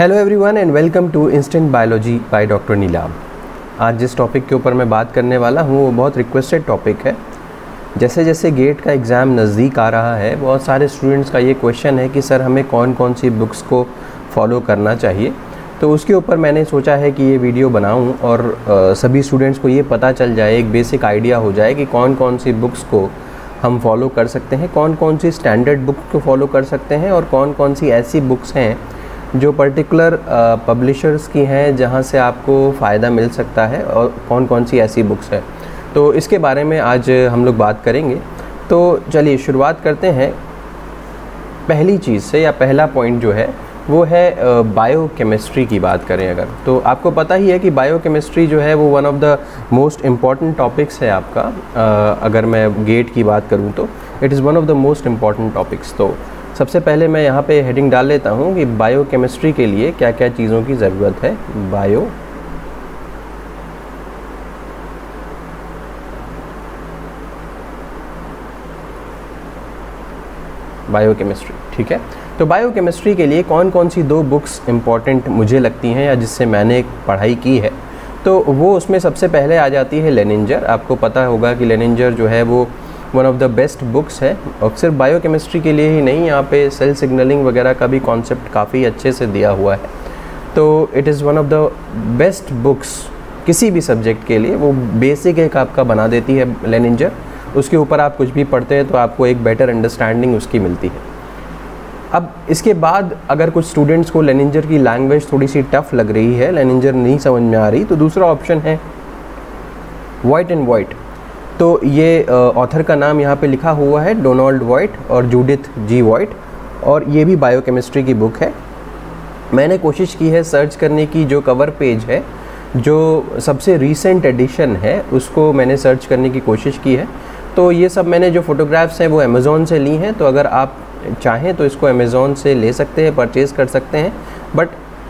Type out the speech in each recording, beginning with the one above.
Hello everyone and welcome to instant biology by doctor Neelam. आज जिस topic के ऊपर मैं बात करने वाला हूँ वो बहुत रिक्वेस्टेड टॉपिक है। जैसे जैसे गेट का एग्ज़ाम नज़दीक आ रहा है, बहुत सारे स्टूडेंट्स का ये क्वेश्चन है कि सर हमें कौन कौन सी बुक्स को फॉलो करना चाहिए। तो उसके ऊपर मैंने सोचा है कि ये वीडियो बनाऊँ और सभी स्टूडेंट्स को ये पता चल जाए, एक बेसिक आइडिया हो जाए कि कौन कौन सी बुक्स को हम फॉलो कर सकते हैं, कौन कौन सी स्टैंडर्ड बुक को फॉलो कर सकते हैं और कौन कौन सी ऐसी बुक्स हैं जो पर्टिकुलर पब्लिशर्स की हैं जहां से आपको फ़ायदा मिल सकता है और कौन कौन सी ऐसी बुक्स है। तो इसके बारे में आज हम लोग बात करेंगे। तो चलिए शुरुआत करते हैं पहली चीज़ से, या पहला पॉइंट जो है वो है बायोकेमिस्ट्री की बात करें अगर, तो आपको पता ही है कि बायोकेमिस्ट्री जो है वो one of the most important topics है आपका। अगर मैं गेट की बात करूँ तो it is one of the most important topics. तो सबसे पहले मैं यहाँ पे हेडिंग डाल लेता हूँ कि बायोकेमिस्ट्री के लिए क्या क्या चीज़ों की ज़रूरत है। बायोकेमिस्ट्री, ठीक है। तो बायोकेमिस्ट्री के लिए कौन कौन सी दो बुक्स इम्पॉर्टेंट मुझे लगती हैं या जिससे मैंने पढ़ाई की है, तो वो उसमें सबसे पहले आ जाती है लेनिंजर। आपको पता होगा कि लेनिंजर जो है वो one of the best books है, और सिर्फ बायोकेमिस्ट्री के लिए ही नहीं, यहाँ पे सेल सिग्नलिंग वगैरह का भी कॉन्सेप्ट काफ़ी अच्छे से दिया हुआ है। तो it is one of the best books किसी भी सब्जेक्ट के लिए। वो बेसिक एक आपका बना देती है लेनिंजर, उसके ऊपर आप कुछ भी पढ़ते हैं तो आपको एक बेटर अंडरस्टैंडिंग उसकी मिलती है। अब इसके बाद अगर कुछ स्टूडेंट्स को लेनिंजर की लैंग्वेज थोड़ी सी टफ़ लग रही है, लेनिंजर नहीं समझ में आ रही, तो दूसरा ऑप्शन है व्हाइट एंड वाइट। तो ये ऑथर का नाम यहाँ पे लिखा हुआ है डोनाल्ड वाइट और जूडिथ जी वाइट, और ये भी बायोकेमिस्ट्री की बुक है। मैंने कोशिश की है सर्च करने की, जो कवर पेज है, जो सबसे रीसेंट एडिशन है, उसको मैंने सर्च करने की कोशिश की है। तो ये सब मैंने जो फ़ोटोग्राफ्स हैं वो अमेज़ॉन से ली हैं, तो अगर आप चाहें तो इसको अमेज़ॉन से ले सकते हैं, परचेज़ कर सकते हैं। बट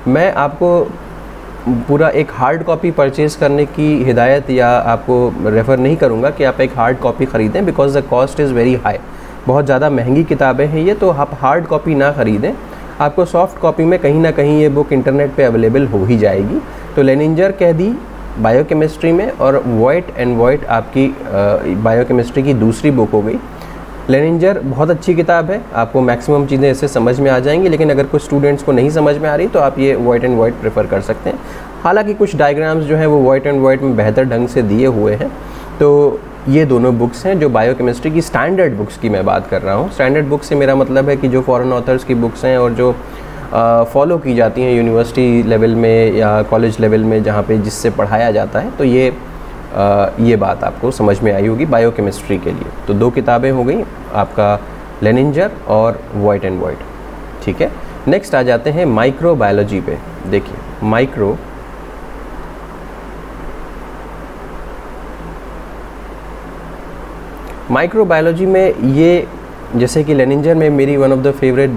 मैं आपको पूरा एक हार्ड कॉपी परचेज़ करने की हिदायत या आपको रेफ़र नहीं करूँगा कि आप एक हार्ड कॉपी ख़रीदें, because the cost is very high. बहुत ज़्यादा महंगी किताबें हैं ये, तो आप हार्ड कॉपी ना ख़रीदें। आपको सॉफ्ट कॉपी में कहीं ना कहीं ये बुक इंटरनेट पे अवेलेबल हो ही जाएगी। तो लेनिंजर कह दी बायोकेमिस्ट्री में, और वाइट एंड वाइट आपकी बायोकेमिस्ट्री की दूसरी बुक हो गई। लेनिंजर बहुत अच्छी किताब है, आपको मैक्सिमम चीज़ें इससे समझ में आ जाएंगी, लेकिन अगर कुछ स्टूडेंट्स को नहीं समझ में आ रही तो आप ये वाइट एंड वाइट प्रेफर कर सकते हैं। हालांकि कुछ डायग्राम्स जो हैं वो वाइट एंड वाइट में बेहतर ढंग से दिए हुए हैं। तो ये दोनों बुक्स हैं जो बायोकेमिस्ट्री की स्टैंडर्ड बुक्स की मैं बात कर रहा हूँ। स्टैंडर्ड बुक्स से मेरा मतलब है कि जो फॉरेन ऑथर्स की बुक्स हैं और जो फॉलो की जाती हैं यूनिवर्सिटी लेवल में या कॉलेज लेवल में, जहाँ पे जिससे पढ़ाया जाता है। तो ये बात आपको समझ में आई होगी बायोकेमिस्ट्री के लिए। तो दो किताबें हो गई आपका, लेनिंजर और वाइट एंड वाइट, ठीक है। नेक्स्ट आ जाते हैं माइक्रोबायोलॉजी पे। देखिए माइक्रोबायोलॉजी में ये, जैसे कि लेनिंजर में मेरी वन ऑफ द फेवरेट,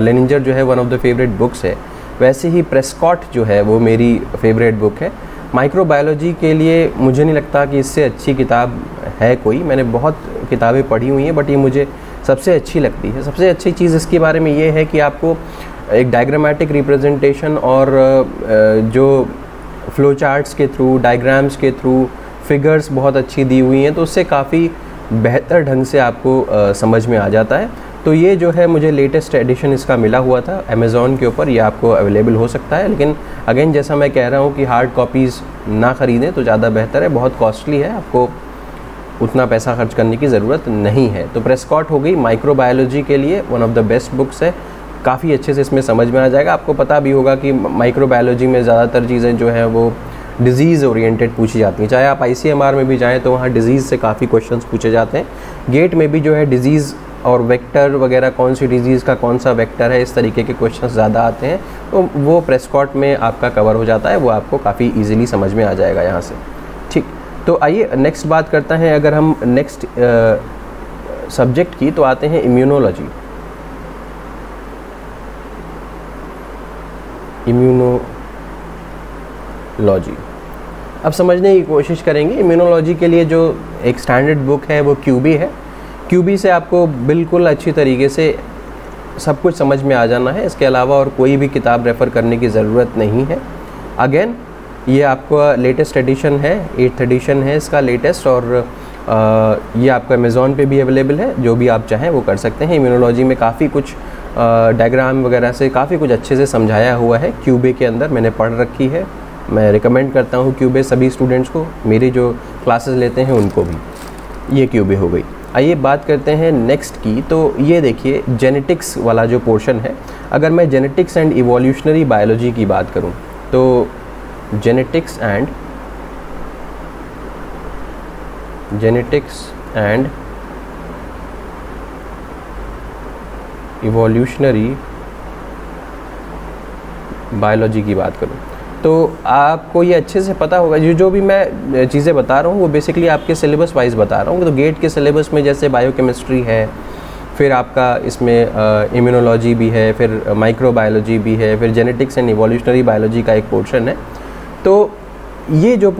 लेनिंजर जो है one of the favourite books है, वैसे ही प्रेस्कॉट जो है वो मेरी फेवरेट बुक है। माइक्रोबायोलॉजी के लिए मुझे नहीं लगता कि इससे अच्छी किताब है कोई। मैंने बहुत किताबें पढ़ी हुई हैं, बट ये मुझे सबसे अच्छी लगती है। सबसे अच्छी चीज़ इसके बारे में ये है कि आपको एक डायग्रामेटिक रिप्रेजेंटेशन और जो फ्लो चार्ट्स के थ्रू, डायग्राम्स के थ्रू फिगर्स बहुत अच्छी दी हुई हैं, तो उससे काफ़ी बेहतर ढंग से आपको समझ में आ जाता है। तो ये जो है मुझे लेटेस्ट एडिशन इसका मिला हुआ था अमेज़ॉन के ऊपर, ये आपको अवेलेबल हो सकता है। लेकिन अगेन जैसा मैं कह रहा हूँ कि हार्ड कॉपीज़ ना ख़रीदें तो ज़्यादा बेहतर है, बहुत कॉस्टली है, आपको उतना पैसा खर्च करने की ज़रूरत नहीं है। तो प्रेस्कॉट हो गई माइक्रोबायोलॉजी के लिए one of the best books है, काफ़ी अच्छे से इसमें समझ में आ जाएगा। आपको पता भी होगा कि माइक्रोबायोलॉजी में ज़्यादातर चीज़ें जो हैं वो डिज़ीज़ ओरिएंटेड पूछी जाती हैं। चाहे आप ICMR में भी जाएँ तो वहाँ डिज़ीज़ से काफ़ी क्वेश्चंस पूछे जाते हैं। गेट में भी जो है डिज़ीज़ और वेक्टर वगैरह, कौन सी डिज़ीज़ का कौन सा वेक्टर है, इस तरीके के क्वेश्चंस ज़्यादा आते हैं, तो वो प्रेस्कॉट में आपका कवर हो जाता है, वो आपको काफ़ी ईजिली समझ में आ जाएगा यहाँ से, ठीक। तो आइए नेक्स्ट बात करते हैं। अगर हम नेक्स्ट सब्जेक्ट की, तो आते हैं इम्यूनोलॉजी। इम्यूनोलॉजी अब समझने की कोशिश करेंगे। इम्यूनोलॉजी के लिए जो एक स्टैंडर्ड बुक है वो क्यूबी है। क्यूबी से आपको बिल्कुल अच्छी तरीके से सब कुछ समझ में आ जाना है, इसके अलावा और कोई भी किताब रेफ़र करने की ज़रूरत नहीं है। अगेन ये आपका लेटेस्ट एडिशन है, 8th एडिशन है इसका लेटेस्ट, और ये आपका अमेज़ॉन पे भी अवेलेबल है, जो भी आप चाहें वो कर सकते हैं। इम्यूनोलॉजी में काफ़ी कुछ डायग्राम वगैरह से काफ़ी कुछ अच्छे से समझाया हुआ है, क्यूबे के अंदर मैंने पढ़ रखी है। मैं रिकमेंड करता हूँ क्यूबे सभी स्टूडेंट्स को, मेरी जो क्लासेस लेते हैं उनको भी। ये क्यूबे हो गई। आइए बात करते हैं नेक्स्ट की। तो ये देखिए जेनेटिक्स वाला जो पोर्शन है, अगर मैं जेनेटिक्स एंड इवोल्यूशनरी बायोलॉजी की बात करूँ तो जेनेटिक्स एंड इवोल्यूशनरी बायोलॉजी की बात करूँ तो आपको ये अच्छे से पता होगा, जो भी मैं चीज़ें बता रहा हूँ वो बेसिकली आपके सिलेबस वाइज बता रहा हूँ। तो गेट के सिलेबस में जैसे बायोकेमिस्ट्री है, फिर आपका इसमें इम्यूनोलॉजी भी है, फिर माइक्रोबायोलॉजी भी है, फिर जेनेटिक्स एंड इवोल्यूशनरी बायोलॉजी का एक पोर्शन है। तो ये जो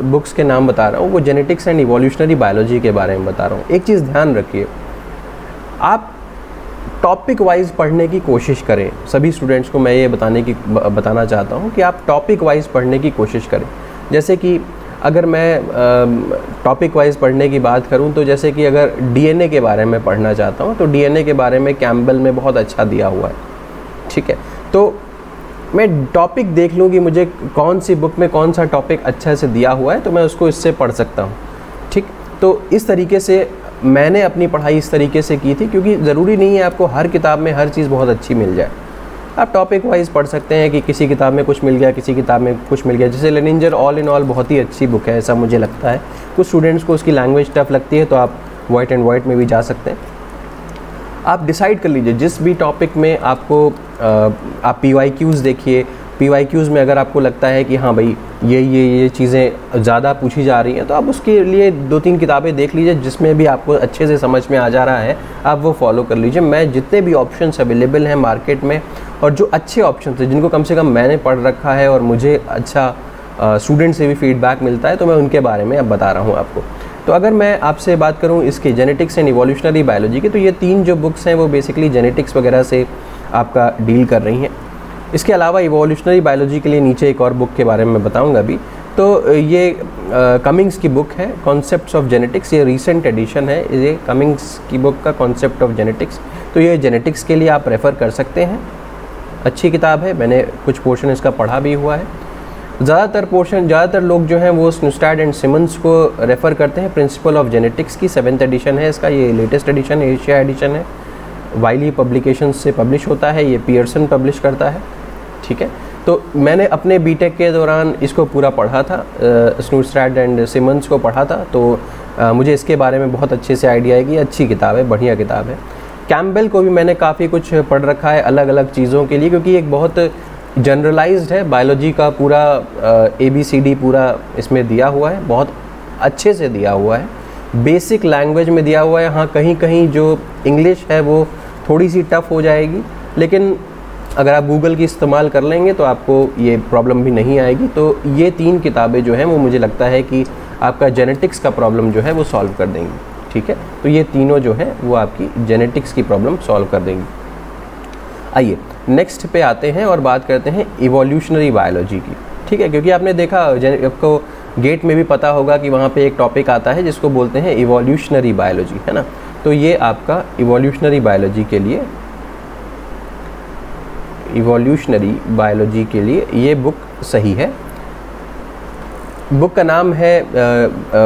बुक्स के नाम बता रहा हूँ वो जेनेटिक्स एंड इवोल्यूशनरी बायोलॉजी के बारे में बता रहा हूँ। एक चीज़ ध्यान रखिए, आप टॉपिक वाइज पढ़ने की कोशिश करें। सभी स्टूडेंट्स को मैं ये बताना चाहता हूँ कि आप टॉपिक वाइज पढ़ने की कोशिश करें। जैसे कि अगर मैं टॉपिक वाइज पढ़ने की बात करूँ तो जैसे कि अगर डीएनए के बारे में पढ़ना चाहता हूँ तो डीएनए के बारे में कैम्बल में बहुत अच्छा दिया हुआ है, ठीक है। तो मैं टॉपिक देख लूँ कि मुझे कौन सी बुक में कौन सा टॉपिक अच्छा से दिया हुआ है, तो मैं उसको इससे पढ़ सकता हूँ, ठीक। तो इस तरीके से मैंने अपनी पढ़ाई इस तरीके से की थी, क्योंकि ज़रूरी नहीं है आपको हर किताब में हर चीज़ बहुत अच्छी मिल जाए। आप टॉपिक वाइज पढ़ सकते हैं कि किसी किताब में कुछ मिल गया, किसी किताब में कुछ मिल गया। जैसे लेनिंजर ऑल इन ऑल बहुत ही अच्छी बुक है, ऐसा मुझे लगता है। कुछ स्टूडेंट्स को उसकी लैंग्वेज टफ लगती है तो आप वाइट एंड वाइट में भी जा सकते हैं। आप डिसाइड कर लीजिए जिस भी टॉपिक में आपको आप PYQs देखिए। PYQs में अगर आपको लगता है कि हाँ भाई ये चीज़ें ज़्यादा पूछी जा रही हैं तो आप उसके लिए 2-3 किताबें देख लीजिए, जिसमें भी आपको अच्छे से समझ में आ जा रहा है आप वो फॉलो कर लीजिए। मैं जितने भी ऑप्शंस अवेलेबल हैं मार्केट में, और जो अच्छे ऑप्शंस हैं जिनको कम से कम मैंने पढ़ रखा है और मुझे अच्छा स्टूडेंट से भी फीडबैक मिलता है, तो मैं उनके बारे में अब बता रहा हूँ आपको। तो अगर मैं आपसे बात करूँ इसके जेनेटिक्स एंड इवोल्यूशनरी बायोलॉजी की, तो ये 3 जो बुक्स हैं वो बेसिकली जेनेटिक्स वगैरह से आपका डील कर रही हैं। इसके अलावा इवोल्यूशनरी बायोलॉजी के लिए नीचे एक और बुक के बारे में बताऊंगा अभी। तो ये कमिंग्स की बुक है, कॉन्सेप्ट्स ऑफ जेनेटिक्स। ये रीसेंट एडिशन है, ये कमिंग्स की बुक का कॉन्सेप्ट ऑफ जेनेटिक्स। तो ये जेनेटिक्स के लिए आप रेफ़र कर सकते हैं, अच्छी किताब है। मैंने कुछ पोर्शन इसका पढ़ा भी हुआ है। ज़्यादातर लोग जो हैं वो स्नुस्टैड एंड सिमंस को रेफ़र करते हैं। प्रिंसिपल ऑफ जेनेटिक्स की 7th एडिशन है इसका, ये लेटेस्ट एडिशन है, एशिया एडिशन है। वाइली पब्लिकेशंस से पब्लिश होता है, ये पियर्सन पब्लिश करता है, ठीक है। तो मैंने अपने बीटेक के दौरान इसको पूरा पढ़ा था, स्नुस्टैड एंड सिमंस को पढ़ा था। तो मुझे इसके बारे में बहुत अच्छे से आइडिया है कि अच्छी किताब है, बढ़िया किताब है। कैम्बल को भी मैंने काफ़ी कुछ पढ़ रखा है अलग अलग चीज़ों के लिए, क्योंकि एक बहुत जनरलाइज्ड है बायोलॉजी का पूरा ABCD पूरा इसमें दिया हुआ है, बहुत अच्छे से दिया हुआ है, बेसिक लैंग्वेज में दिया हुआ है। हाँ, कहीं कहीं जो इंग्लिश है वो थोड़ी सी टफ़ हो जाएगी, लेकिन अगर आप गूगल की इस्तेमाल कर लेंगे तो आपको ये प्रॉब्लम भी नहीं आएगी। तो ये 3 किताबें जो हैं वो मुझे लगता है कि आपका जेनेटिक्स का प्रॉब्लम जो है वो सॉल्व कर देंगी, ठीक है। तो ये तीनों जो हैं वो आपकी जेनेटिक्स की प्रॉब्लम सॉल्व कर देंगी। आइए नेक्स्ट पे आते हैं और बात करते हैं इवोल्यूशनरी बायोलॉजी की, ठीक है। क्योंकि आपने देखा, आपको गेट में भी पता होगा कि वहाँ पे एक टॉपिक आता है जिसको बोलते हैं इवोल्यूशनरी बायोलॉजी, है ना। तो ये आपका इवोल्यूशनरी बायोलॉजी के लिए ये बुक सही है। बुक का नाम है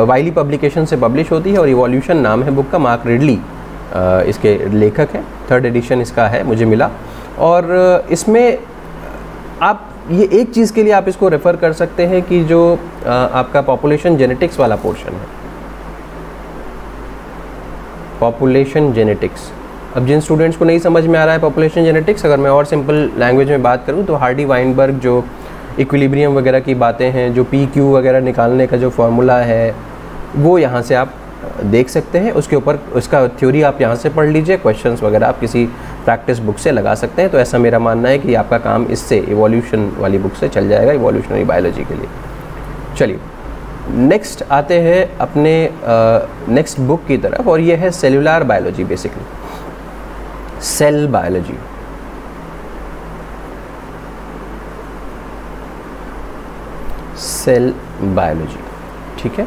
वाइली पब्लिकेशन से पब्लिश होती है, और इवोल्यूशन नाम है बुक का। मार्क रिडली इसके लेखक हैं, 3rd एडिशन इसका है, मुझे मिला। और इसमें आप ये एक चीज़ के लिए आप इसको रेफ़र कर सकते हैं कि जो आपका पॉपुलेशन जेनेटिक्स वाला पोर्शन है, पॉपुलेशन जेनेटिक्स। अब जिन स्टूडेंट्स को नहीं समझ में आ रहा है पॉपुलेशन जेनेटिक्स, अगर मैं और सिंपल लैंग्वेज में बात करूं तो हार्डी वाइनबर्ग जो इक्विलिब्रियम वगैरह की बातें हैं, जो PQ वगैरह निकालने का जो फार्मूला है, वो यहाँ से आप देख सकते हैं। उसके ऊपर उसका थ्योरी आप यहाँ से पढ़ लीजिए, क्वेश्चंस वगैरह आप किसी प्रैक्टिस बुक से लगा सकते हैं। तो ऐसा मेरा मानना है कि आपका काम इससे इवोल्यूशन वाली बुक से चल जाएगा, इवोल्यूशनरी बायोलॉजी के लिए। चलिए नेक्स्ट आते हैं अपने नेक्स्ट बुक की तरफ, और ये है cellular biology. Basically cell biology. Cell biology, ठीक है।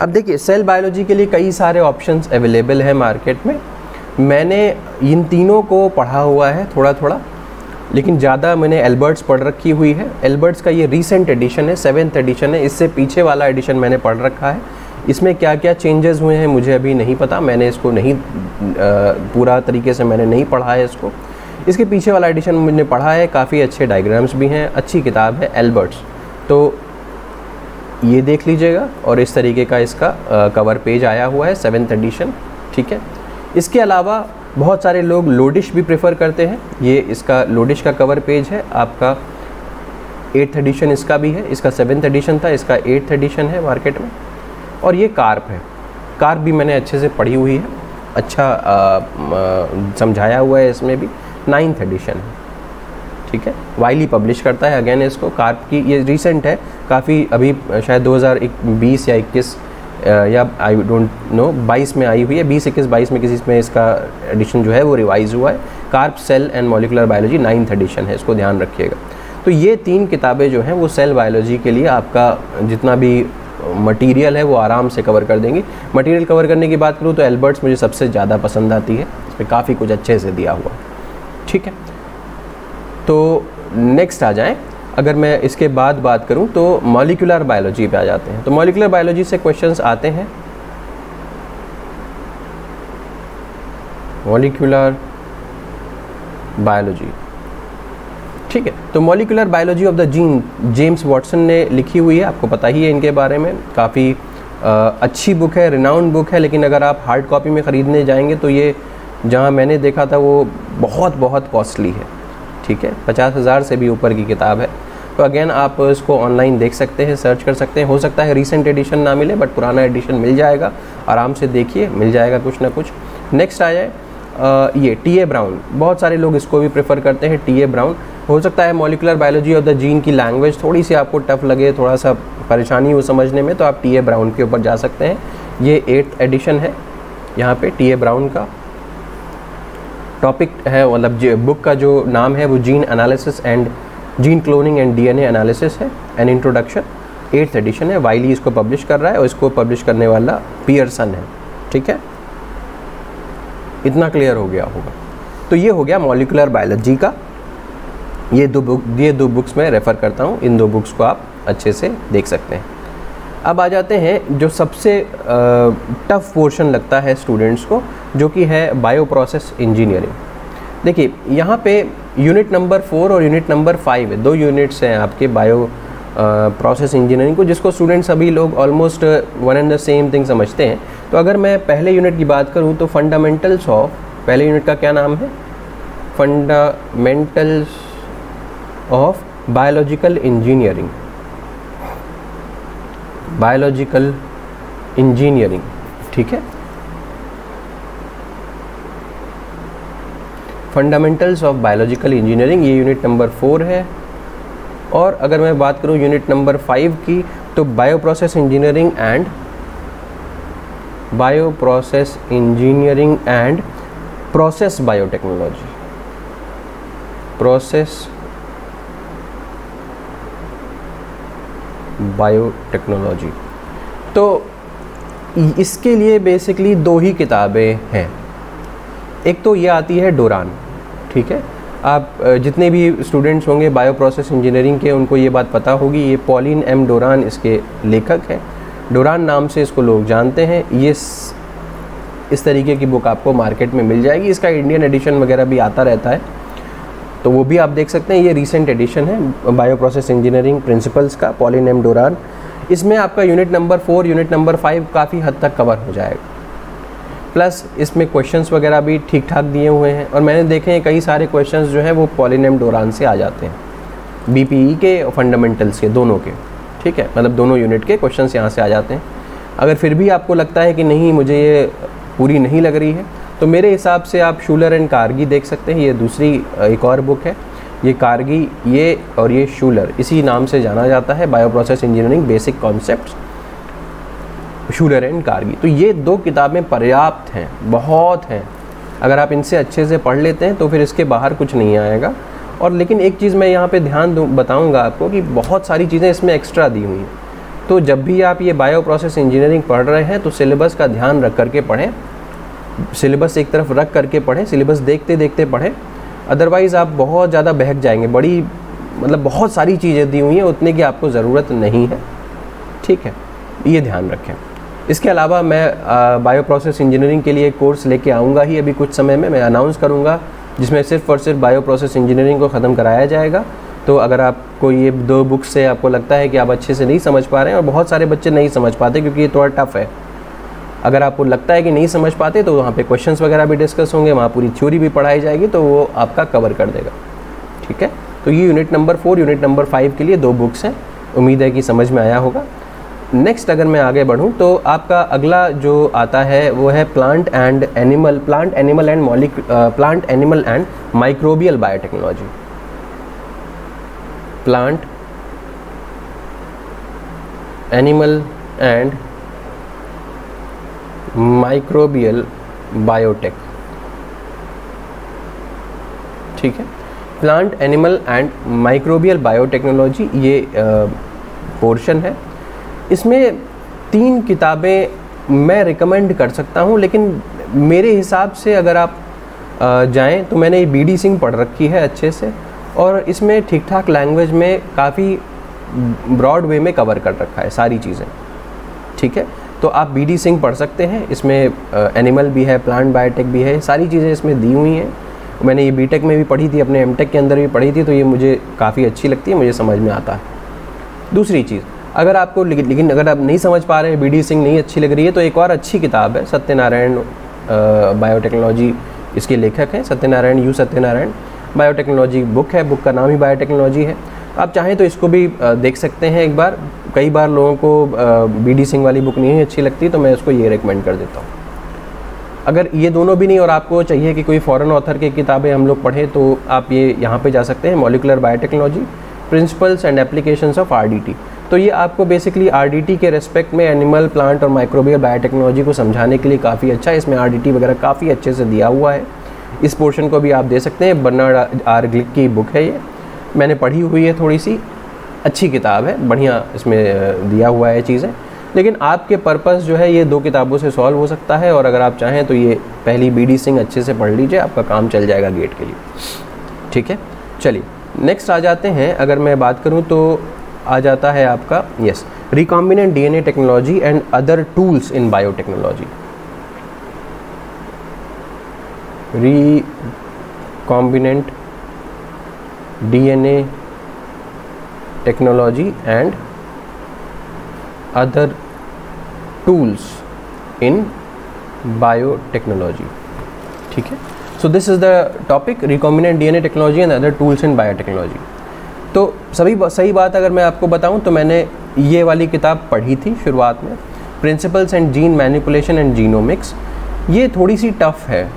अब देखिए सेल बायोलॉजी के लिए कई सारे ऑप्शंस अवेलेबल हैं मार्केट में। मैंने इन तीनों को पढ़ा हुआ है थोड़ा थोड़ा, लेकिन ज़्यादा मैंने एल्बर्ट्स पढ़ रखी हुई है। एल्बर्ट्स का ये रीसेंट एडिशन है, 7th एडिशन है। इससे पीछे वाला एडिशन मैंने पढ़ रखा है। इसमें क्या क्या चेंजेस हुए हैं मुझे अभी नहीं पता, मैंने इसको नहीं पूरा तरीके से मैंने नहीं पढ़ा है इसको। इसके पीछे वाला एडिशन मैंने पढ़ा है, काफ़ी अच्छे डायग्राम्स भी हैं, अच्छी किताब है एल्बर्ट्स। तो ये देख लीजिएगा, और इस तरीके का इसका कवर पेज आया हुआ है, 7th एडिशन, ठीक है। इसके अलावा बहुत सारे लोग लोडिश भी प्रेफर करते हैं। ये इसका लोडिश का कवर पेज है आपका, 8th एडिशन इसका भी है। इसका 7th एडिशन था, इसका 8th एडिशन है मार्केट में। और ये कार्प है, कार्प भी मैंने अच्छे से पढ़ी हुई है, अच्छा समझाया हुआ है इसमें भी। 9th एडिशन है, ठीक है। वाइली पब्लिश करता है अगेन इसको। कार्प की ये रिसेंट है काफ़ी, अभी शायद 2020 या 21 या आई डोंट नो 22 में आई हुई है, 20, 21, 22 में किसी में इसका एडिशन जो है वो रिवाइज हुआ है। Karp cell and molecular biology 9th edition है, इसको ध्यान रखिएगा। तो ये 3 किताबें जो हैं वो सेल बायोलॉजी के लिए आपका जितना भी मटेरियल है वो आराम से कवर कर देंगी। मटेरियल कवर करने की बात करूँ तो एल्बर्ट्स मुझे सबसे ज़्यादा पसंद आती है, इसमें काफ़ी कुछ अच्छे से दिया हुआ, ठीक है। तो नेक्स्ट आ जाएं, अगर मैं इसके बाद बात करूं तो मॉलिक्यूलर बायोलॉजी पे आ जाते हैं। तो मॉलिक्यूलर बायोलॉजी से क्वेश्चंस आते हैं। मॉलिक्यूलर बायोलॉजी, ठीक है। तो molecular biology of the gene James Watson ने लिखी हुई है, आपको पता ही है इनके बारे में। काफ़ी अच्छी बुक है, रिनाउंड बुक है, लेकिन अगर आप हार्ड कॉपी में ख़रीदने जाएंगे तो ये जहाँ मैंने देखा था वो बहुत बहुत कॉस्टली है, ठीक है। 50,000 से भी ऊपर की किताब है। तो अगेन आप इसको ऑनलाइन देख सकते हैं, सर्च कर सकते हैं। हो सकता है रीसेंट एडिशन ना मिले, बट पुराना एडिशन मिल जाएगा, आराम से देखिए, मिल जाएगा कुछ ना कुछ। नेक्स्ट आ जाए ये टी.ए. ब्राउन, बहुत सारे लोग इसको भी प्रेफर करते हैं, टी.ए. ब्राउन। हो सकता है molecular biology of the gene की लैंग्वेज थोड़ी सी आपको टफ लगे, थोड़ा सा परेशानी हो समझने में, तो आप टी.ए. ब्राउन के ऊपर जा सकते हैं। ये 8th एडिशन है, यहाँ पे टी.ए. ब्राउन का टॉपिक है, मतलब बुक का जो नाम है वो gene analysis and gene cloning and DNA analysis है, एन इंट्रोडक्शन। 8th एडिशन है, वाइली इसको पब्लिश कर रहा है और इसको पब्लिश करने वाला पियर्सन है, ठीक है। इतना क्लियर हो गया होगा। तो ये हो गया मॉलिक्यूलर बायोलॉजी का। ये दो बुक्स मैं रेफ़र करता हूँ, इन 2 बुक्स को आप अच्छे से देख सकते हैं। अब आ जाते हैं जो सबसे टफ पोर्शन लगता है स्टूडेंट्स को, जो कि है बायो प्रोसेस इंजीनियरिंग। देखिए यहाँ पे यूनिट नंबर 4 और यूनिट नंबर 5 है, 2 यूनिट्स हैं आपके बायो प्रोसेस इंजीनियरिंग को, जिसको स्टूडेंट्स सभी लोग almost one and the same thing समझते हैं। तो अगर मैं पहले यूनिट की बात करूँ तो फंडामेंटल्स ऑफ, पहले यूनिट का क्या नाम है, fundamentals of biological engineering, biological engineering, ठीक है। फंडामेंटल्स ऑफ बायोलॉजिकल इंजीनियरिंग, ये यूनिट नंबर 4 है। और अगर मैं बात करूं यूनिट नंबर 5 की, तो bio process engineering and process biotechnology, process biotechnology. तो इसके लिए बेसिकली 2 ही किताबें हैं। एक तो ये आती है डोरान, ठीक है। आप जितने भी स्टूडेंट्स होंगे बायो प्रोसेस इंजीनियरिंग के, उनको ये बात पता होगी, ये पॉलिन एम डोरान इसके लेखक हैं। डोरान नाम से इसको लोग जानते हैं। ये इस तरीके की बुक आपको मार्केट में मिल जाएगी। इसका इंडियन एडिशन वगैरह भी आता रहता है, तो वो भी आप देख सकते हैं। ये रीसेंट एडिशन है बायो प्रोसेस इंजीनियरिंग प्रिंसिपल्स का, पॉलिन एम डोरान। इसमें आपका यूनिट नंबर 4, यूनिट नंबर 5 काफ़ी हद तक कवर हो जाएगा। प्लस इसमें क्वेश्चंस वगैरह भी ठीक ठाक दिए हुए हैं, और मैंने देखे हैं कई सारे क्वेश्चंस जो हैं वो पॉलिन एम डोरान से आ जाते हैं, बीपीई के और फंडामेंटल्स के, दोनों के, ठीक है। मतलब दोनों यूनिट के क्वेश्चंस यहाँ से आ जाते हैं। अगर फिर भी आपको लगता है कि नहीं मुझे ये पूरी नहीं लग रही है, तो मेरे हिसाब से आप शूलर एंड कार्गी देख सकते हैं। ये दूसरी एक और बुक है, ये कार्गी, ये और ये शूलर, इसी नाम से जाना जाता है, bio process engineering basic concepts, Shuler and Kargi. तो ये 2 किताबें पर्याप्त हैं, बहुत हैं। अगर आप इनसे अच्छे से पढ़ लेते हैं तो फिर इसके बाहर कुछ नहीं आएगा। और लेकिन एक चीज़ मैं यहाँ पे ध्यान बताऊँगा आपको कि बहुत सारी चीज़ें इसमें एक्स्ट्रा दी हुई हैं। तो जब भी आप ये बायो प्रोसेस इंजीनियरिंग पढ़ रहे हैं तो सिलेबस का ध्यान रख करके पढ़ें, सिलेबस एक तरफ रख करके पढ़ें, सिलेबस देखते देखते पढ़ें, अदरवाइज़ आप बहुत ज़्यादा बहक जाएंगे। बड़ी मतलब बहुत सारी चीज़ें दी हुई हैं, उतने की आपको ज़रूरत नहीं है, ठीक है, ये ध्यान रखें। इसके अलावा मैं बायो प्रोसेस इंजीनियरिंग के लिए कोर्स लेके आऊँगा ही अभी कुछ समय में, मैं अनाउंस करूँगा, जिसमें सिर्फ और सिर्फ बायो प्रोसेस इंजीनियरिंग को ख़त्म कराया जाएगा। तो अगर आपको ये 2 बुक्स से आपको लगता है कि आप अच्छे से नहीं समझ पा रहे हैं, और बहुत सारे बच्चे नहीं समझ पाते क्योंकि ये थोड़ा टफ है, अगर आपको लगता है कि नहीं समझ पाते तो वहाँ पे क्वेश्चंस वगैरह भी डिस्कस होंगे, वहाँ पूरी थ्योरी भी पढ़ाई जाएगी, तो वो आपका कवर कर देगा, ठीक है। तो ये यूनिट नंबर 4 यूनिट नंबर 5 के लिए 2 बुक्स हैं, उम्मीद है कि समझ में आया होगा। नेक्स्ट अगर मैं आगे बढ़ूँ तो आपका अगला जो आता है वो है plant animal and microbial biotechnology. Plant animal and microbial biotech, ठीक है। Plant animal and microbial biotechnology ये पोर्शन है। इसमें 3 किताबें मैं रिकमेंड कर सकता हूँ, लेकिन मेरे हिसाब से अगर आप जाएं तो मैंने BD सिंह पढ़ रखी है अच्छे से, और इसमें ठीक ठाक लैंग्वेज में काफ़ी ब्रॉड वे में कवर कर रखा है सारी चीज़ें, ठीक है। तो आप BD सिंह पढ़ सकते हैं, इसमें एनिमल भी है, प्लांट बायोटेक भी है, सारी चीज़ें इसमें दी हुई हैं। मैंने ये BTech में भी पढ़ी थी, अपने MTech के अंदर भी पढ़ी थी, तो ये मुझे काफ़ी अच्छी लगती है, मुझे समझ में आता है। दूसरी चीज़, अगर आपको लेकिन अगर आप नहीं समझ पा रहे हैं, BD सिंह नहीं अच्छी लग रही है, तो एक और अच्छी किताब है, सत्यनारायण बायोटेक्नोलॉजी, इसके लेखक हैं Satyanarayan, U Satyanarayan, biotechnology book है, बुक का नाम ही बायोटेक्नोलॉजी है। आप चाहें तो इसको भी देख सकते हैं एक बार। कई बार लोगों को BD सिंह वाली बुक नहीं अच्छी लगती, तो मैं उसको ये रिकमेंड कर देता हूँ। अगर ये दोनों भी नहीं और आपको चाहिए कि कोई फॉरेन ऑथर की किताबें हम लोग पढ़ें, तो आप ये यहाँ पे जा सकते हैं, molecular biotechnology principles and applications of RDT। तो ये आपको बेसिकली RDT के रेस्पेक्ट में एनिमल, प्लांट और माइक्रोबियल बायोटेक्नोलॉजी को समझाने के लिए काफ़ी अच्छा है। इसमें RDT वगैरह काफ़ी अच्छे से दिया हुआ है। इस पोर्शन को भी आप दे सकते हैं, बर्नार्ड आर ग्लिक की बुक है ये, मैंने पढ़ी हुई है, थोड़ी सी अच्छी किताब है, बढ़िया इसमें दिया हुआ है चीज़ें। लेकिन आपके पर्पस जो है ये 2 किताबों से सॉल्व हो सकता है, और अगर आप चाहें तो ये पहली BD सिंह अच्छे से पढ़ लीजिए, आपका काम चल जाएगा गेट के लिए, ठीक है। चलिए नेक्स्ट आ जाते हैं। अगर मैं बात करूं तो आ जाता है आपका recombinant DNA technology and other tools in biotechnology. Recombinant DNA technology and other tools in biotechnology, ठीक है। So this is the topic, recombinant DNA technology and other tools in biotechnology. तो सही बात अगर मैं आपको बताऊं तो मैंने ये वाली किताब पढ़ी थी शुरुआत में, principles and gene manipulation and genomics. ये थोड़ी सी टफ़ है,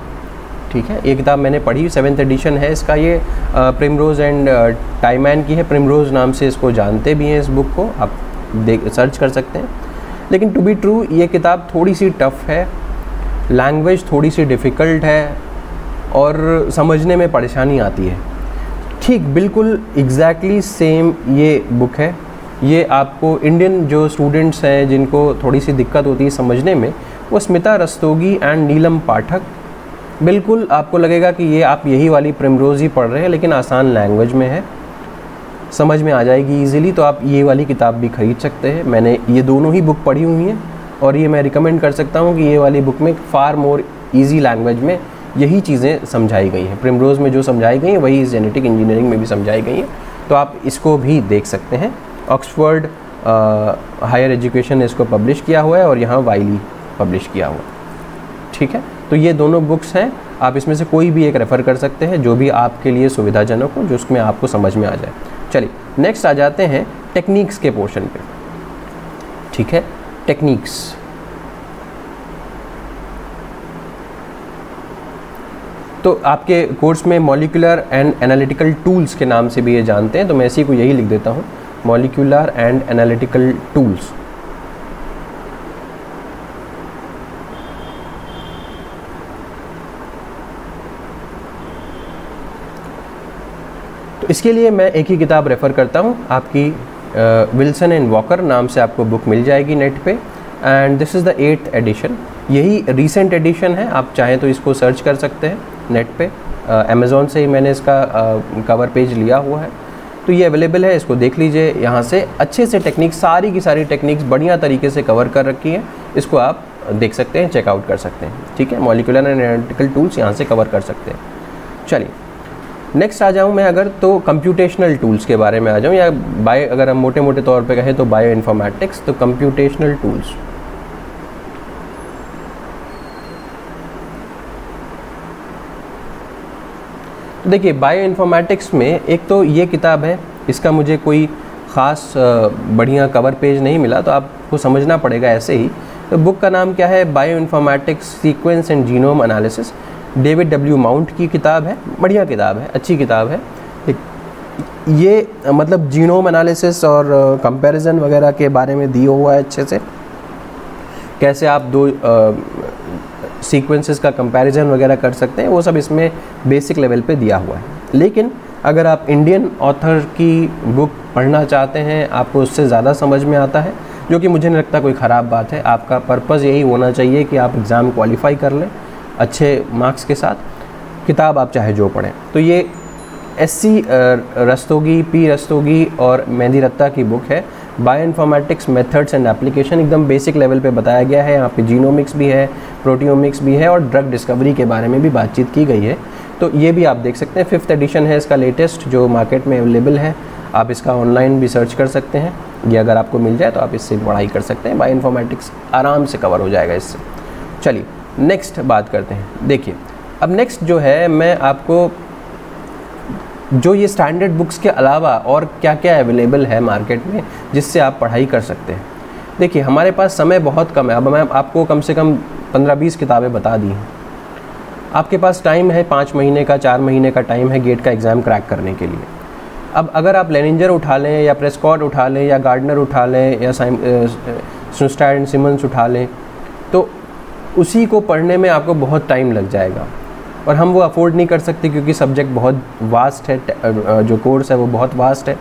ठीक है। ये किताब मैंने पढ़ी, 7th एडिशन है इसका, ये प्रिमरोज़ एंड टाइमैन की है, प्रिमरोज़ नाम से इसको जानते भी हैं, इस बुक को आप सर्च कर सकते हैं। लेकिन टू बी ट्रू ये किताब थोड़ी सी टफ़ है, लैंग्वेज थोड़ी सी डिफ़िकल्ट है, और समझने में परेशानी आती है। ठीक बिल्कुल एग्जैक्टली सेम ये बुक है। ये आपको इंडियन जो स्टूडेंट्स हैं जिनको थोड़ी सी दिक्कत होती है समझने में, वो स्मिता रस्तोगी एंड नीलम पाठक, बिल्कुल आपको लगेगा कि ये आप यही वाली प्रिमरोज़ ही पढ़ रहे हैं, लेकिन आसान लैंग्वेज में है, समझ में आ जाएगी इजीली। तो आप ये वाली किताब भी ख़रीद सकते हैं। मैंने ये दोनों ही बुक पढ़ी हुई हैं, और ये मैं रिकमेंड कर सकता हूँ कि ये वाली बुक में फार मोर ईजी लैंग्वेज में यही चीज़ें समझाई गई हैं। प्रिमरोज़ में जो समझाई गई हैं वही जेनेटिक इंजीनियरिंग में भी समझाई गई हैं, तो आप इसको भी देख सकते हैं। ऑक्सफोर्ड हायर एजुकेशन ने इसको पब्लिश किया हुआ है, और यहाँ वाइली पब्लिश किया हुआ है, ठीक है। तो ये दोनों बुक्स हैं, आप इसमें से कोई भी एक रेफ़र कर सकते हैं, जो भी आपके लिए सुविधाजनक हो, जो उसमें आपको समझ में आ जाए। चलिए नेक्स्ट आ जाते हैं टेक्निक्स के पोर्शन पे, ठीक है। टेक्निक्स, तो आपके कोर्स में मॉलिक्यूलर एंड एनालिटिकल टूल्स के नाम से भी ये जानते हैं, तो मैं इसी को यही लिख देता हूँ, मॉलिक्यूलर एंड एनालिटिकल टूल्स। तो इसके लिए मैं एक ही किताब रेफ़र करता हूँ, आपकी विल्सन एंड वॉकर नाम से आपको बुक मिल जाएगी नेट पे, and this is the 8th edition. यही रीसेंट एडिशन है, आप चाहें तो इसको सर्च कर सकते हैं नेट पे, अमेज़ॉन से ही मैंने इसका कवर पेज लिया हुआ है, तो ये अवेलेबल है, इसको देख लीजिए। यहाँ से अच्छे से टेक्निक, सारी की सारी टेक्निक्स बढ़िया तरीके से कवर कर रखी हैं, इसको आप देख सकते हैं, चेकआउट कर सकते हैं, ठीक है। मॉलिक्यूलर एंड एनालिटिकल टूल्स यहाँ से कवर कर सकते हैं। चलिए नेक्स्ट आ जाऊँ मैं अगर, तो कंप्यूटेशनल टूल्स के बारे में आ जाऊँ, या अगर हम मोटे मोटे तौर पे कहें तो बायो इन्फॉर्मेटिक्स, तो कंप्यूटेशनल टूल्स। देखिए बायो इन्फॉर्मेटिक्स में एक तो ये किताब है, इसका मुझे कोई ख़ास बढ़िया कवर पेज नहीं मिला, तो आपको समझना पड़ेगा ऐसे ही। तो बुक का नाम क्या है, bio informatics sequence and genome analysis, David W mount की किताब है, बढ़िया किताब है, अच्छी किताब है। ये मतलब जीनोम एनालिसिस और कंपैरिजन वगैरह के बारे में दिया हुआ है अच्छे से, कैसे आप दो सीक्वेंसेस का कंपैरिजन वगैरह कर सकते हैं, वो सब इसमें बेसिक लेवल पे दिया हुआ है। लेकिन अगर आप इंडियन ऑथर की बुक पढ़ना चाहते हैं, आपको उससे ज़्यादा समझ में आता है, जो कि मुझे नहीं लगता कोई ख़राब बात है। आपका पर्पज़ यही होना चाहिए कि आप एग्ज़ाम क्वालिफाई कर लें अच्छे मार्क्स के साथ, किताब आप चाहे जो पढ़ें। तो ये SC रस्तोगी, P रस्तोगी और मेहंदी रत्ता की बुक है, bio informatics methods and application, एकदम बेसिक लेवल पे बताया गया है। यहाँ पे जीनोमिक्स भी है, प्रोटियोमिक्स भी है, और ड्रग डिस्कवरी के बारे में भी बातचीत की गई है। तो ये भी आप देख सकते हैं, 5th एडिशन है इसका, लेटेस्ट जो मार्केट में अवेलेबल है। आप इसका ऑनलाइन भी सर्च कर सकते हैं, ये अगर आपको मिल जाए तो आप इससे पढ़ाई कर सकते हैं। बायो इन्फॉर्मेटिक्स आराम से कवर हो जाएगा इससे। चलिए नेक्स्ट बात करते हैं। देखिए अब नेक्स्ट जो है, मैं आपको जो ये स्टैंडर्ड बुक्स के अलावा और क्या क्या अवेलेबल है मार्केट में जिससे आप पढ़ाई कर सकते हैं। देखिए हमारे पास समय बहुत कम है, अब मैं आपको कम से कम 15-20 किताबें बता दी हैं। आपके पास टाइम है 5 महीने का, 4 महीने का टाइम है गेट का एग्ज़ाम क्रैक करने के लिए। अब अगर आप लेनिंजर उठा लें, या प्रेस्कॉट उठा लें, या गार्डनर उठा लें, या सुनस्टैड एंड सिमंस उठा लें, तो उसी को पढ़ने में आपको बहुत टाइम लग जाएगा, और हम वो अफोर्ड नहीं कर सकते क्योंकि सब्जेक्ट बहुत वास्ट है, जो कोर्स है वो बहुत वास्ट है।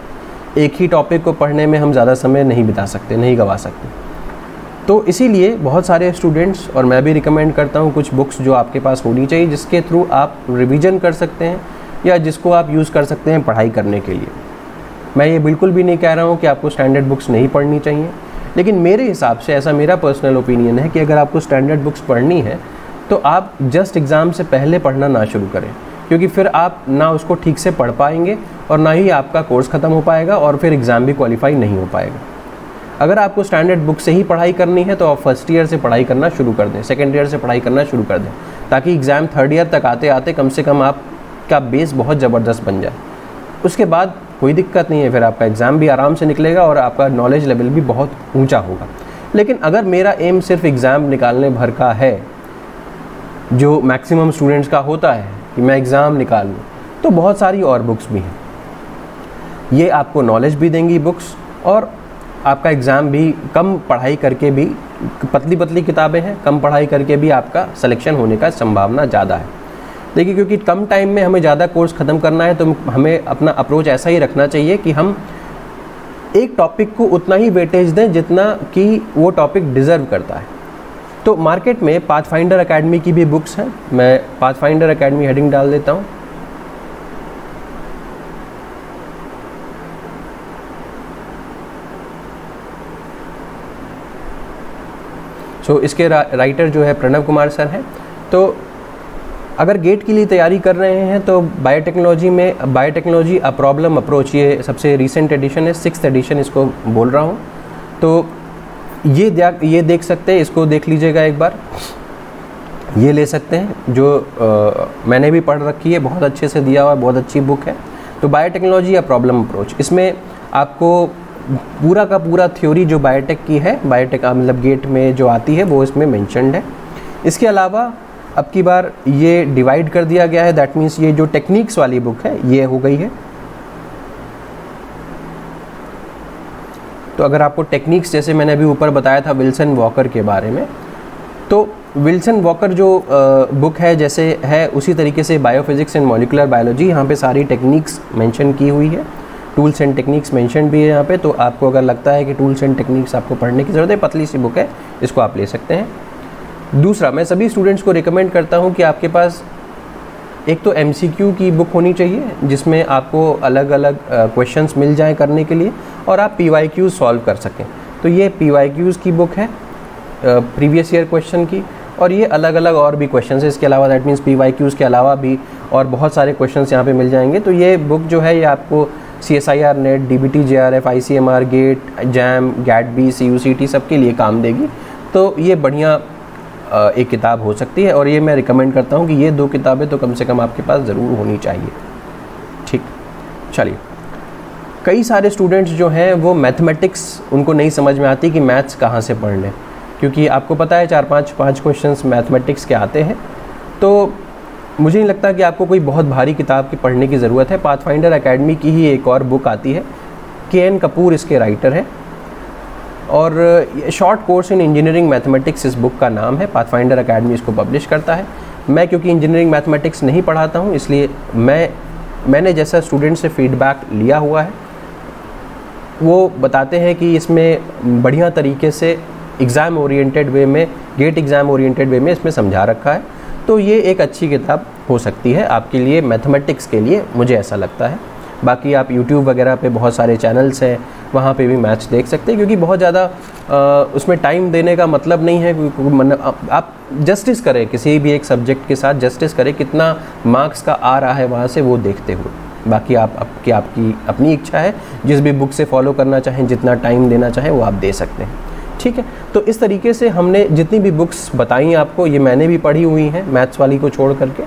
एक ही टॉपिक को पढ़ने में हम ज़्यादा समय नहीं बिता सकते, नहीं गवा सकते। तो इसीलिए बहुत सारे स्टूडेंट्स, और मैं भी रिकमेंड करता हूँ, कुछ बुक्स जो आपके पास होनी चाहिए जिसके थ्रू आप रिवीजन कर सकते हैं, या जिसको आप यूज़ कर सकते हैं पढ़ाई करने के लिए। मैं ये बिल्कुल भी नहीं कह रहा हूँ कि आपको स्टैंडर्ड बुक्स नहीं पढ़नी चाहिए, लेकिन मेरे हिसाब से, ऐसा मेरा पर्सनल ओपिनियन है कि अगर आपको स्टैंडर्ड बुक्स पढ़नी है तो आप जस्ट एग्ज़ाम से पहले पढ़ना ना शुरू करें, क्योंकि फिर आप ना उसको ठीक से पढ़ पाएंगे, और ना ही आपका कोर्स ख़त्म हो पाएगा, और फिर एग्ज़ाम भी क्वालिफाई नहीं हो पाएगा। अगर आपको स्टैंडर्ड बुक से ही पढ़ाई करनी है तो आप फर्स्ट ईयर से पढ़ाई करना शुरू कर दें, सेकेंड ईयर से पढ़ाई करना शुरू कर दें, ताकि एग्ज़ाम थर्ड ईयर तक आते आते कम से कम आपका बेस बहुत ज़बरदस्त बन जाए। उसके बाद कोई दिक्कत नहीं है, फिर आपका एग्ज़ाम भी आराम से निकलेगा और आपका नॉलेज लेवल भी बहुत ऊंचा होगा। लेकिन अगर मेरा एम सिर्फ एग्ज़ाम निकालने भर का है, जो मैक्सिमम स्टूडेंट्स का होता है कि मैं एग्ज़ाम निकाल लूँ, तो बहुत सारी और बुक्स भी हैं। ये आपको नॉलेज भी देंगी बुक्स, और आपका एग्ज़ाम भी कम पढ़ाई करके भी, पतली पतली किताबें हैं, कम पढ़ाई करके भी आपका सिलेक्शन होने का संभावना ज़्यादा है। देखिए क्योंकि कम टाइम में हमें ज़्यादा कोर्स ख़त्म करना है, तो हमें अपना अप्रोच ऐसा ही रखना चाहिए कि हम एक टॉपिक को उतना ही वेटेज दें जितना कि वो टॉपिक डिज़र्व करता है। तो मार्केट में पाथफाइंडर एकेडमी की भी बुक्स हैं, मैं पाथफाइंडर एकेडमी हेडिंग डाल देता हूँ। इसके राइटर जो है प्रणव कुमार सर हैं। तो अगर गेट के लिए तैयारी कर रहे हैं तो बायोटेक्नोलॉजी में बायोटेक्नोलॉजी अ प्रॉब्लम अप्रोच, ये सबसे रीसेंट एडिशन है, 6th एडिशन इसको बोल रहा हूँ। तो ये देख सकते हैं, इसको देख लीजिएगा एक बार, ये ले सकते हैं, जो मैंने भी पढ़ रखी है, बहुत अच्छे से दिया हुआ है, बहुत अच्छी बुक है। तो बायोटेक्नोलॉजी अ प्रॉब्लम अप्रोच, इसमें आपको पूरा का पूरा थ्योरी जो बायोटेक की है, बायोटेक मतलब गेट में जो आती है वो इसमें मेंशन्ड है। इसके अलावा अब की बार ये डिवाइड कर दिया गया है, दैट मीन्स ये जो टेक्निक्स वाली बुक है ये हो गई है। तो अगर आपको टेक्निक्स, जैसे मैंने अभी ऊपर बताया था विल्सन वॉकर के बारे में, तो विल्सन वॉकर जो बुक है जैसे है उसी तरीके से बायोफिजिक्स एंड मॉलिकुलर बायोलॉजी, यहाँ पे सारी टेक्निक्स मेंशन की हुई है, टूल्स एंड टेक्निक्स मेंशन भी है यहाँ पे। तो आपको अगर लगता है कि टूल्स एंड टेक्निक्स आपको पढ़ने की ज़रूरत है, पतली सी बुक है, इसको आप ले सकते हैं। दूसरा, मैं सभी स्टूडेंट्स को रिकमेंड करता हूँ कि आपके पास एक तो MCQ की बुक होनी चाहिए जिसमें आपको अलग अलग क्वेश्चंस मिल जाएं करने के लिए और आप PYQ सॉल्व कर सकें। तो ये PYQs की बुक है, प्रीवियस ईयर क्वेश्चन की, और ये अलग अलग और भी क्वेश्चंस है इसके अलावा, दैट मीन्स PYQs के अलावा भी और बहुत सारे क्वेश्चंस यहाँ पे मिल जाएंगे। तो ये बुक जो है ये आपको CSIR net, DBT JRF, ICMR, GATE, JAM, GATB, CUCT सबके लिए काम देगी। तो ये बढ़िया एक किताब हो सकती है और ये मैं रिकमेंड करता हूँ कि ये 2 किताबें तो कम से कम आपके पास ज़रूर होनी चाहिए। ठीक, चलिए। कई सारे स्टूडेंट्स जो हैं वो मैथमेटिक्स उनको नहीं समझ में आती कि मैथ्स कहाँ से पढ़ लें, क्योंकि आपको पता है 4-5 क्वेश्चंस मैथमेटिक्स के आते हैं। तो मुझे नहीं लगता कि आपको कोई बहुत भारी किताब की पढ़ने की ज़रूरत है। पाथफाइंडर एकेडमी की ही एक और बुक आती है, KN कपूर इसके राइटर हैं, और short course in engineering mathematics इस बुक का नाम है। पाथफाइंडर एकेडमी इसको पब्लिश करता है। मैं क्योंकि इंजीनियरिंग मैथमेटिक्स नहीं पढ़ाता हूँ, इसलिए मैंने जैसा स्टूडेंट से फीडबैक लिया हुआ है वो बताते हैं कि इसमें बढ़िया तरीके से एग्ज़ाम ओरिएंटेड वे में, गेट एग्ज़ाम ओरिएंटेड वे में इसमें समझा रखा है। तो ये एक अच्छी किताब हो सकती है आपके लिए, मैथमेटिक्स के लिए, मुझे ऐसा लगता है। बाकी आप YouTube वगैरह पे बहुत सारे चैनल्स हैं, वहाँ पे भी मैथ्स देख सकते हैं, क्योंकि बहुत ज़्यादा उसमें टाइम देने का मतलब नहीं है। आप जस्टिस करें किसी भी एक सब्जेक्ट के साथ, जस्टिस करें कितना मार्क्स का आ रहा है वहाँ से, वो देखते हुए। बाकी आपकी अपनी इच्छा है, जिस भी बुक से फॉलो करना चाहें, जितना टाइम देना चाहें वो आप दे सकते हैं। ठीक है, तो इस तरीके से हमने जितनी भी बुक्स बताई आपको, ये मैंने भी पढ़ी हुई हैं, मैथ्स वाली को छोड़ करके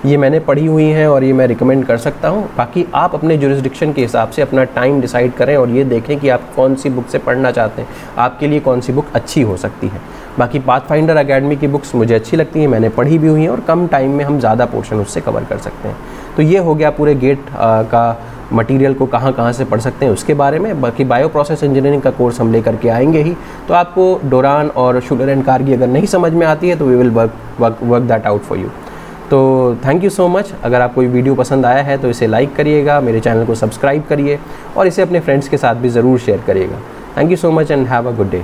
ये मैंने पढ़ी हुई हैं और ये मैं रिकमेंड कर सकता हूँ। बाकी आप अपने जुरिस्डिक्शन के हिसाब से अपना टाइम डिसाइड करें और ये देखें कि आप कौन सी बुक से पढ़ना चाहते हैं, आपके लिए कौन सी बुक अच्छी हो सकती है। बाकी पाथफाइंडर एकेडमी की बुक्स मुझे अच्छी लगती हैं, मैंने पढ़ी भी हुई हैं और कम टाइम में हम ज़्यादा पोर्शन उससे कवर कर सकते हैं। तो ये हो गया पूरे गेट का मटेरियल को कहाँ से पढ़ सकते हैं उसके बारे में। बाकी बायो प्रोसेस इंजीनियरिंग का कोर्स हम लेकर के आएंगे ही, तो आपको डोरान और शुलर एंड कार्गी अगर नहीं समझ में आती है तो we will work that out for you. तो थैंक यू सो मच। अगर आपको ये वीडियो पसंद आया है तो इसे लाइक करिएगा, मेरे चैनल को सब्सक्राइब करिए और इसे अपने फ्रेंड्स के साथ भी ज़रूर शेयर करिएगा। Thank you so much and have a good day.